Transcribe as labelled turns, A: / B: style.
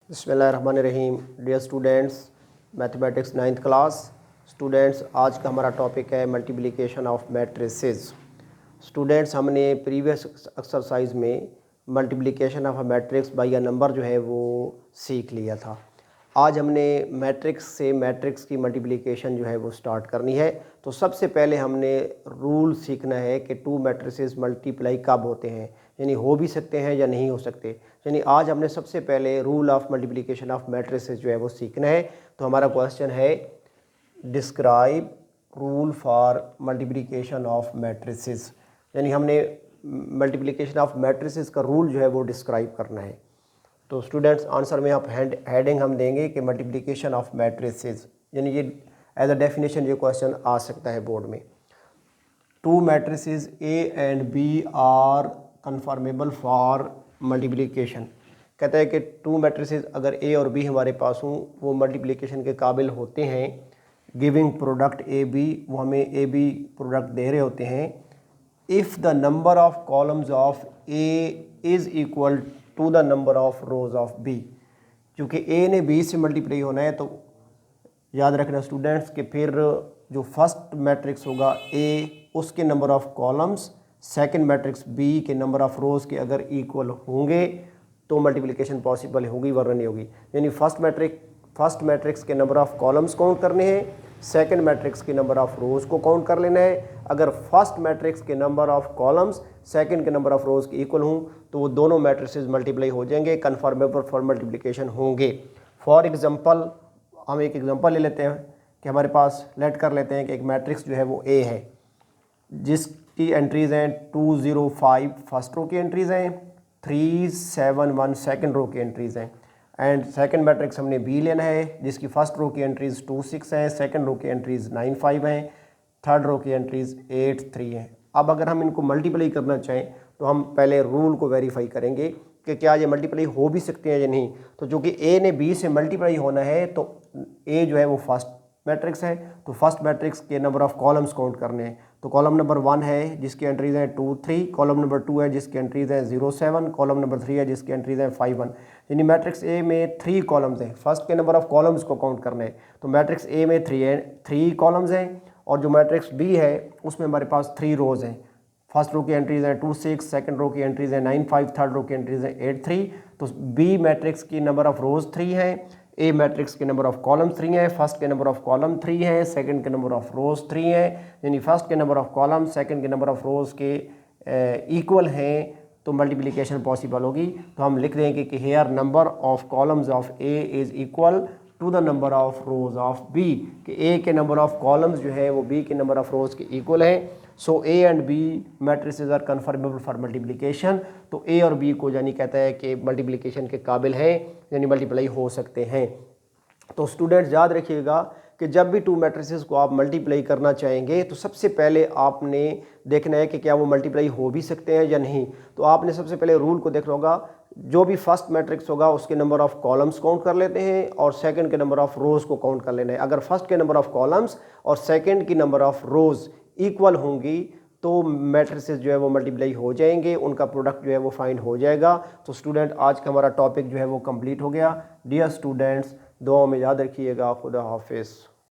A: बिस्मिल्लाहिर्रहमानिर्रहीम। Dear students, mathematics 9th class students, आज का हमारा टॉपिक है मल्टीप्लिकेशन ऑफ मैट्रिसेस। स्टूडेंट्स, हमने प्रीवियस एक्सरसाइज में multiplication of a matrix by a number जो है वो सीख लिया था। आज हमने मैट्रिक्स से मैट्रिक्स की मल्टीप्लिकेशन जो है वो स्टार्ट करनी है। तो सबसे पहले हमने रूल सीखना है कि टू मैट्रिसेस मल्टीप्लाई कब होते हैं, यानी हो भी सकते हैं या नहीं हो सकते। यानी आज हमने सबसे पहले rule of multiplication of matrices जो है वो सीखना है। तो हमारा क्वेश्चन है describe rule for multiplication of matrices, यानी हमने मल्टीप्लिकेशन ऑफ मैट्रिसेस का रूल जो है वो डिस्क्राइब करना है। तो स्टूडेंट्स, आंसर में आप हेडिंग हम देंगे कि मल्टीप्लिकेशन ऑफ मैट्रिसेस, यानी ये एज अ डेफिनेशन ये क्वेश्चन आ सकता है बोर्ड में। Two matrices A and B are conformable for multiplication. कहता है कि टू मैट्रिसेस अगर ए और बी हमारे पास हों वो मल्टीप्लिकेशन के काबिल होते हैं। गिविंग प्रोडक्ट ए बी, वो हमें ए बी प्रोडक्ट दे रहे होते हैं। If the number of columns of A is equal to the number of rows of B. क्योंकि ए ने बी से मल्टीप्लाई होना है, तो याद रखना स्टूडेंट्स कि फिर जो फर्स्ट मैट्रिक्स होगा ए, उसके number of columns second matrix B के नंबर ऑफ रोज के अगर इक्वल होंगे तो मल्टीप्लिकेशन पॉसिबल होगी, वरना नहीं होगी। यानी फर्स्ट मैट्रिक्स के नंबर ऑफ कॉलम्स काउंट करने हैं, सेकंड मैट्रिक्स के नंबर ऑफ रोज को काउंट कर लेना है। अगर फर्स्ट मैट्रिक्स के नंबर ऑफ कॉलम्स सेकंड के नंबर ऑफ रोज के इक्वल हों तो वो दोनों मैट्रिसेस मल्टीप्लाई हो जाएंगे, कन्फर्मेबल फॉर मल्टीप्लिकेशन होंगे। फॉर एग्जांपल, हम एक एग्जांपल ले लेते हैं कि हमारे पास लेट कर लेते हैं कि एक मैट्रिक्स जो है वो ए है, जिसकी एंट्रीज़ हैं 205 फर्स्ट रो की एंट्रीज़ हैं, 371 सेकंड रो की एंट्रीज़ हैं। एंड सेकंड मैट्रिक्स हमने बी लेना है, जिसकी फर्स्ट रो की एंट्रीज़ 26 हैं, सेकंड रो की एंट्रीज़ 95 हैं, थर्ड रो की एंट्रीज़ 83 हैं। अब अगर हम इनको मल्टीप्लाई करना चाहें तो हम पहले रूल को वेरीफाई करेंगे कि क्या ये मल्टीप्लाई हो भी सकते हैं या नहीं। तो चूँकि ए ने बी से मल्टीप्लाई होना है तो ए जो है वो फर्स्ट मैट्रिक्स है, तो फर्स्ट मैट्रिक्स के नंबर ऑफ कॉलम्स काउंट करने हैं। तो कॉलम नंबर 1 है जिसकी एंट्रीज हैं 2 3, कॉलम नंबर 2 है जिसकी एंट्रीज हैं 0 7, कॉलम नंबर 3 है जिसकी एंट्रीज हैं 5 1। यानी मैट्रिक्स ए में 3 कॉलम्स हैं, फर्स्ट के नंबर ऑफ कॉलम्स को काउंट करना है। तो मैट्रिक्स ए में 3 कॉलम्स हैं, और जो मैट्रिक्स बी है उसमें हमारे पास 3 रोज हैं। फर्स्ट रो की एंट्रीज हैं 2 6, सेकंड रो की एंट्रीज हैं 9 5, थर्ड रो की एंट्रीज हैं 8 3। तो बी मैट्रिक्स की नंबर ऑफ रोज 3 हैं, ए मैट्रिक्स के नंबर ऑफ कॉलम 3 है, फर्स्ट के नंबर ऑफ कॉलम 3 है, सेकंड के नंबर ऑफ रोज 3 है। यानी फर्स्ट के नंबर ऑफ कॉलम सेकंड के नंबर ऑफ रोज के इक्वल हैं तो मल्टीप्लिकेशन पॉसिबल होगी। तो हम लिख देंगे कि here number of columns of A is equal to the number of rows of B, कि ए के नंबर ऑफ कॉलम्स जो है वो बी के नंबर ऑफ रोज के इक्वल हैं। So a and b matrices are conformable for multiplication. तो a और बी को यानी कहता है कि मल्टीप्लिकेशन के काबिल हैं, यानी मल्टीप्लाई हो सकते हैं। तो स्टूडेंट्स याद रखिएगा कि जब भी टू मैट्रिसेस को आप मल्टीप्लाई करना चाहेंगे तो सबसे पहले आपने देखना है कि क्या वो मल्टीप्लाई हो भी सकते हैं या नहीं। तो आपने सबसे पहले रूल को देखना होगा, जो भी फर्स्ट मैट्रिक्स होगा उसके नंबर ऑफ कॉलम्स काउंट कर लेते हैं और सेकंड के नंबर ऑफ रोज को काउंट कर लेना है। अगर फर्स्ट के नंबर ऑफ कॉलम्स और सेकंड की नंबर ऑफ रोज इक्वल होंगी तो मैट्रिसेस जो है वो मल्टीप्लाई हो जाएंगे, उनका प्रोडक्ट जो है वो फाइंड हो जाएगा। तो स्टूडेंट, आज का हमारा टॉपिक जो है वो कंप्लीट हो गया। डियर स्टूडेंट्स, दुआ में याद रखिएगा। खुदा हाफिज़।